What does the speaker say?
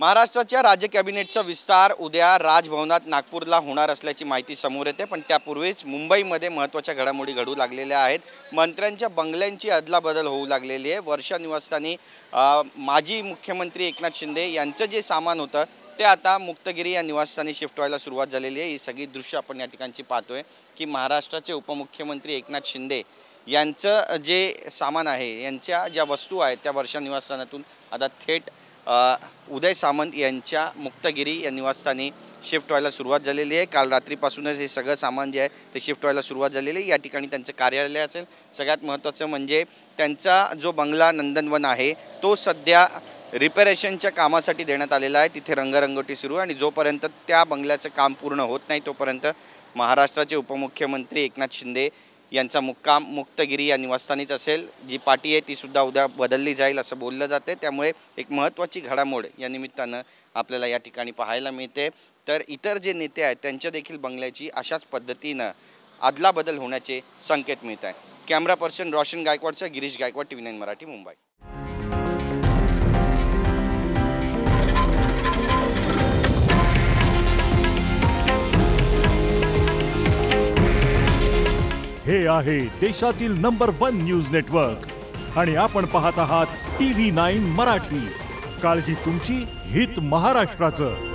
महाराष्ट्राच्या राज्य कॅबिनेटचा विस्तार उद्या राजभवनात नागपूरला होणार असल्याची माहिती समोर येते। पण त्यापूर्वीच मुंबईमध्ये महत्त्वाच्या घडामोडी घडू लागलेल्या आहेत। मंत्र्यांच्या बंगल्यांची अदलाबदल होऊ लागलेली आहे। वर्षा निवासस्थानी माजी मुख्यमंत्री एकनाथ शिंदे यांचं जे सामान होतं ते आता मुक्तगिरी या निवासस्थानी शिफ्ट व्हायला सुरुवात झालेली आहे। ही सगळी दृश्य आपण या ठिकाणची पाहतोय की महाराष्ट्राचे उपमुख्यमंत्री एकनाथ शिंदे यांचं जे सामान आहे, यांच्या ज्या वस्तू आहेत त्या वर्षा निवासस्थानातून आता थेट उदय सामंत यांच्या मुक्तगिरी या निवासस्थानी शिफ्ट व्हायला सुरुवात झालेली आहे। काल रात्रीपासूनच हे सगळं सामान जे आहे ते शिफ्ट व्हायला सुरुवात झालेली आहे। या ठिकाणी त्यांचं कार्यालय असेल। सगळ्यात महत्त्वाचं म्हणजे त्यांचा जो बंगला नंदनवन आहे तो सध्या रिपेरेशनच्या कामासाठी देण्यात आलेला आहे। तिथे रंगरंगोटी सुरू आहे आणि जोपर्यंत त्या बंगल्याचं काम पूर्ण होत नाही तोपर्यंत महाराष्ट्राचे उपमुख्यमंत्री एकनाथ शिंदे यांचा मुक्काम मुक्तगिरी या निवासस्थानीच असेल। जी पाटी आहे ती सुद्धा उद्या बदलली जाईल असं बोललं जाते। त्यामुळे एक महत्त्वाची घडामोड या निमित्तानं आपल्याला या ठिकाणी पाहायला मिळते। तर इतर जे नेते आहेत त्यांच्या देखील बंगल्याची अशाच पद्धतीनं अदलाबदल होण्याचे संकेत मिळत आहेत। कॅमेरा पर्सन रोशन गायकवाडचा गिरीश गायकवाड, TV9 मराठी, मुंबई। हे आहे देशातील नंबर 1 न्यूज नेटवर्क आणि आपण पाहत आहात TV9 मराठी। काळजी तुमची, हित महाराष्ट्राचं।